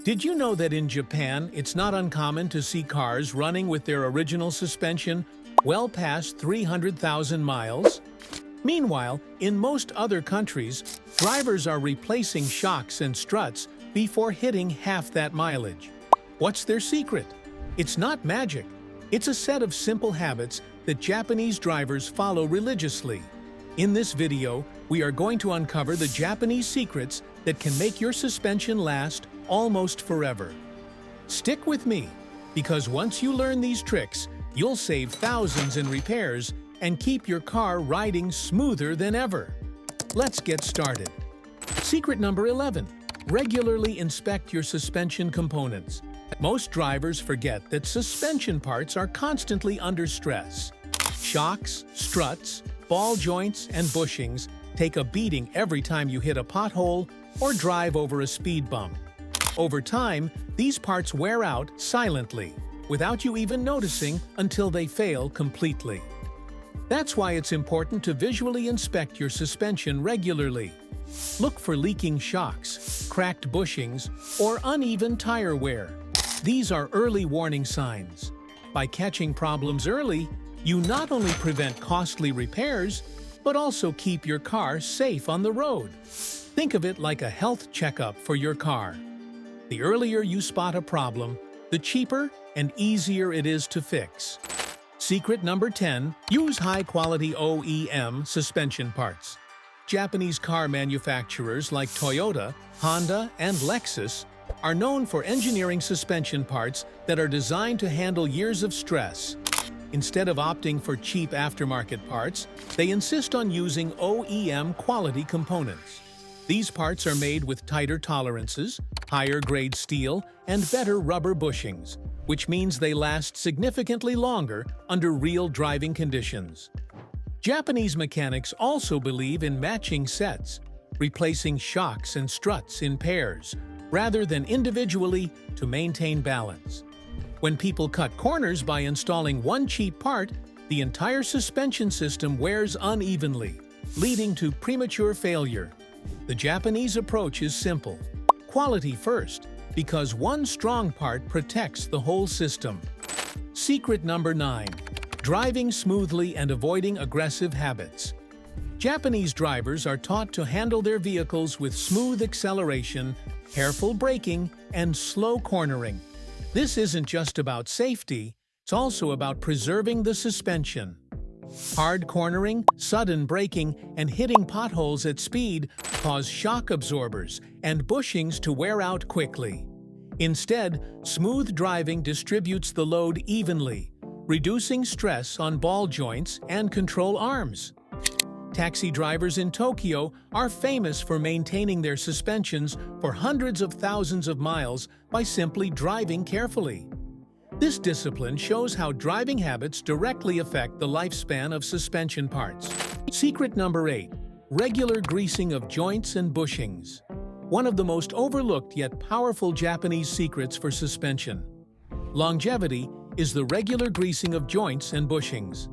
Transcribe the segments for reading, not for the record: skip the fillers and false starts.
Did you know that in Japan, it's not uncommon to see cars running with their original suspension well past 300,000 miles? Meanwhile, in most other countries, drivers are replacing shocks and struts before hitting half that mileage. What's their secret? It's not magic. It's a set of simple habits that Japanese drivers follow religiously. In this video, we are going to uncover the Japanese secrets that can make your suspension last almost forever. Stick with me, because once you learn these tricks, you'll save thousands in repairs and keep your car riding smoother than ever. Let's get started. Secret number 11. Regularly inspect your suspension components. Most drivers forget that suspension parts are constantly under stress. Shocks, struts, ball joints, and bushings take a beating every time you hit a pothole or drive over a speed bump. Over time, these parts wear out silently, without you even noticing until they fail completely. That's why it's important to visually inspect your suspension regularly. Look for leaking shocks, cracked bushings, or uneven tire wear. These are early warning signs. By catching problems early, you not only prevent costly repairs, but also keep your car safe on the road. Think of it like a health checkup for your car. The earlier you spot a problem, the cheaper and easier it is to fix. Secret number 10. Use high-quality OEM suspension parts. Japanese car manufacturers like Toyota, Honda, and Lexus are known for engineering suspension parts that are designed to handle years of stress. Instead of opting for cheap aftermarket parts, they insist on using OEM quality components. These parts are made with tighter tolerances, higher-grade steel, and better rubber bushings, which means they last significantly longer under real driving conditions. Japanese mechanics also believe in matching sets, replacing shocks and struts in pairs, rather than individually to maintain balance. When people cut corners by installing one cheap part, the entire suspension system wears unevenly, leading to premature failure. The Japanese approach is simple. Quality first, because one strong part protects the whole system. Secret number 9. Driving smoothly and avoiding aggressive habits. Japanese drivers are taught to handle their vehicles with smooth acceleration, careful braking, and slow cornering. This isn't just about safety, it's also about preserving the suspension. Hard cornering, sudden braking, and hitting potholes at speed cause shock absorbers and bushings to wear out quickly. Instead, smooth driving distributes the load evenly, reducing stress on ball joints and control arms. Taxi drivers in Tokyo are famous for maintaining their suspensions for hundreds of thousands of miles by simply driving carefully. This discipline shows how driving habits directly affect the lifespan of suspension parts. Secret number 8. Regular greasing of joints and bushings. One of the most overlooked yet powerful Japanese secrets for suspension. Longevity is the regular greasing of joints and bushings.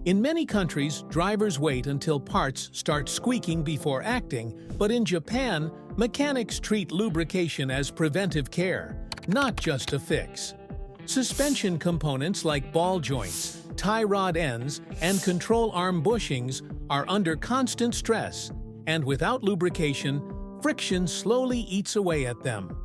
In many countries, drivers wait until parts start squeaking before acting, but in Japan, mechanics treat lubrication as preventive care, not just a fix. Suspension components like ball joints, tie rod ends, and control arm bushings are under constant stress, and without lubrication, friction slowly eats away at them.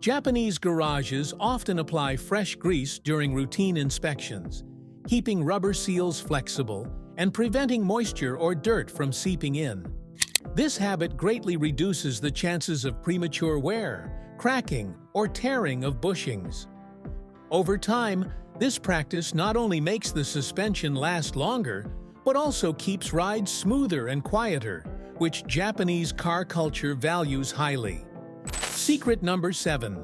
Japanese garages often apply fresh grease during routine inspections, keeping rubber seals flexible and preventing moisture or dirt from seeping in. This habit greatly reduces the chances of premature wear, cracking, or tearing of bushings. Over time, this practice not only makes the suspension last longer, but also keeps rides smoother and quieter, which Japanese car culture values highly. Secret number 7.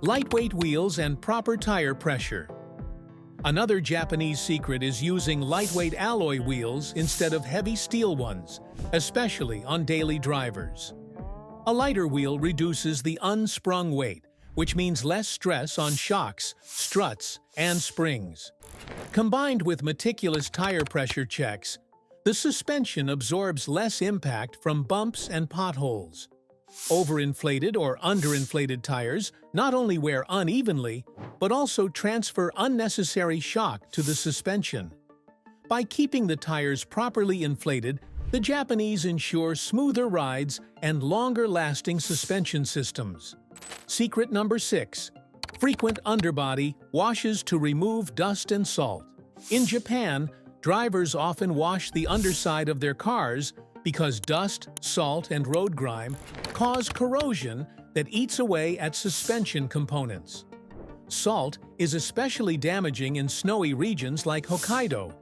Lightweight wheels and proper tire pressure. Another Japanese secret is using lightweight alloy wheels instead of heavy steel ones, especially on daily drivers. A lighter wheel reduces the unsprung weight, which means less stress on shocks, struts, and springs. Combined with meticulous tire pressure checks, the suspension absorbs less impact from bumps and potholes. Overinflated or underinflated tires not only wear unevenly, but also transfer unnecessary shock to the suspension. By keeping the tires properly inflated, the Japanese ensure smoother rides and longer-lasting suspension systems. Secret number 6. Frequent underbody washes to remove dust and salt. In Japan, drivers often wash the underside of their cars because dust, salt, and road grime cause corrosion that eats away at suspension components. Salt is especially damaging in snowy regions like Hokkaido.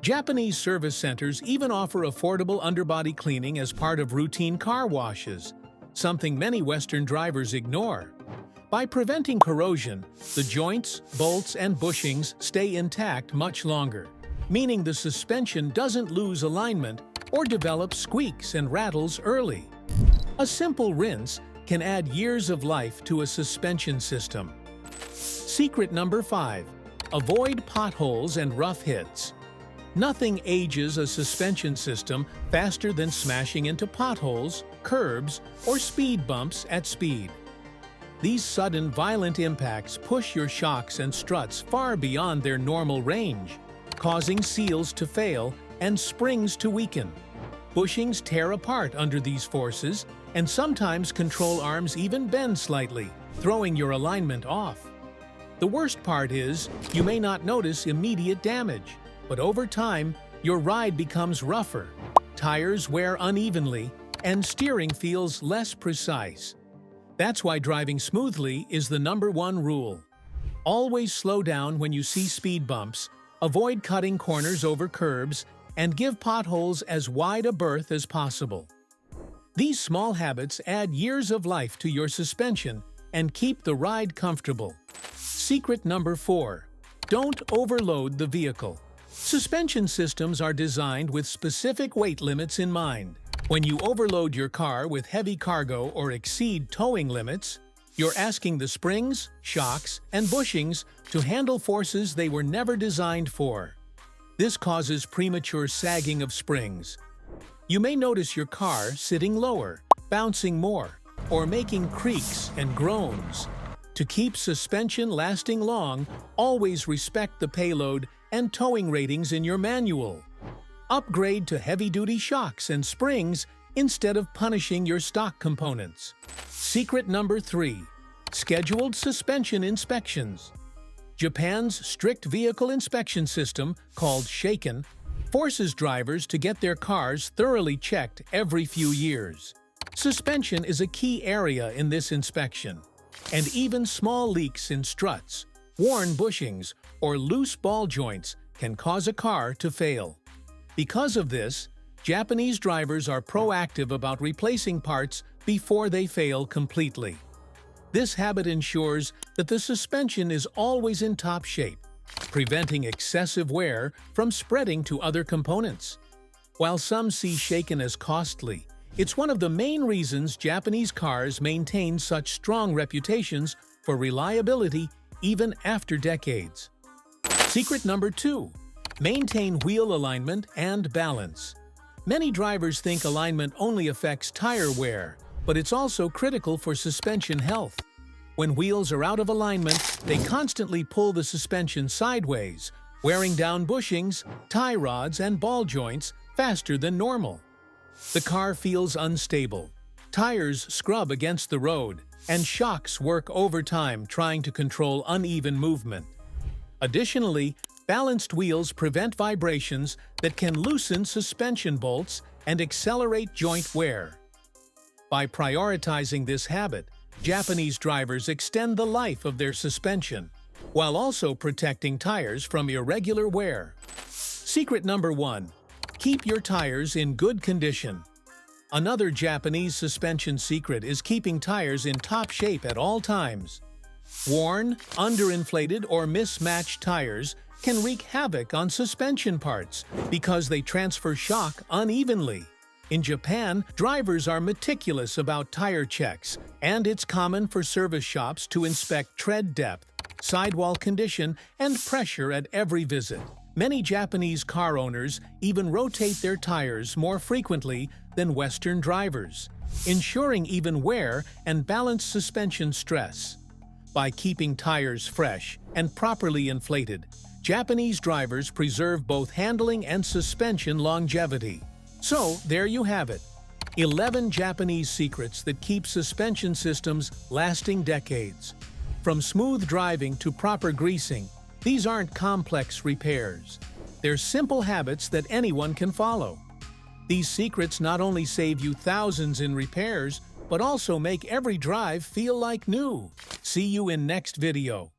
Japanese service centers even offer affordable underbody cleaning as part of routine car washes, something many Western drivers ignore. By preventing corrosion, the joints, bolts, and bushings stay intact much longer, meaning the suspension doesn't lose alignment or develop squeaks and rattles early. A simple rinse can add years of life to a suspension system. Secret number 5. Avoid potholes and rough hits. Nothing ages a suspension system faster than smashing into potholes, curbs, or speed bumps at speed. These sudden, violent impacts push your shocks and struts far beyond their normal range, causing seals to fail and springs to weaken. Bushings tear apart under these forces, and sometimes control arms even bend slightly, throwing your alignment off. The worst part is, you may not notice immediate damage, but over time, your ride becomes rougher, tires wear unevenly, and steering feels less precise. That's why driving smoothly is the #1 rule. Always slow down when you see speed bumps, avoid cutting corners over curbs, and give potholes as wide a berth as possible. These small habits add years of life to your suspension and keep the ride comfortable. Secret number 4. Don't overload the vehicle. Suspension systems are designed with specific weight limits in mind. When you overload your car with heavy cargo or exceed towing limits, you're asking the springs, shocks, and bushings to handle forces they were never designed for. This causes premature sagging of springs. You may notice your car sitting lower, bouncing more, or making creaks and groans. To keep suspension lasting long, always respect the payload and towing ratings in your manual. Upgrade to heavy-duty shocks and springs instead of punishing your stock components. Secret number 3. Scheduled suspension inspections. Japan's strict vehicle inspection system, called Shaken, forces drivers to get their cars thoroughly checked every few years. Suspension is a key area in this inspection, and even small leaks in struts, worn bushings, or loose ball joints can cause a car to fail. Because of this, Japanese drivers are proactive about replacing parts before they fail completely. This habit ensures that the suspension is always in top shape, preventing excessive wear from spreading to other components. While some see Shaken as costly, it's one of the main reasons Japanese cars maintain such strong reputations for reliability even after decades. Secret number 2. Maintain wheel alignment and balance. Many drivers think alignment only affects tire wear, but it's also critical for suspension health. When wheels are out of alignment, they constantly pull the suspension sideways, wearing down bushings, tie rods, and ball joints faster than normal. The car feels unstable, tires scrub against the road, and shocks work overtime trying to control uneven movement. Additionally, balanced wheels prevent vibrations that can loosen suspension bolts and accelerate joint wear. By prioritizing this habit, Japanese drivers extend the life of their suspension, while also protecting tires from irregular wear. Secret number 1. Keep your tires in good condition. Another Japanese suspension secret is keeping tires in top shape at all times. Worn, underinflated, or mismatched tires can wreak havoc on suspension parts because they transfer shock unevenly. In Japan, drivers are meticulous about tire checks, and it's common for service shops to inspect tread depth, sidewall condition, and pressure at every visit. Many Japanese car owners even rotate their tires more frequently than Western drivers, ensuring even wear and balanced suspension stress. By keeping tires fresh and properly inflated, Japanese drivers preserve both handling and suspension longevity. So, there you have it. 11 Japanese secrets that keep suspension systems lasting decades. From smooth driving to proper greasing, these aren't complex repairs. They're simple habits that anyone can follow. These secrets not only save you thousands in repairs, but also make every drive feel like new. See you in next video.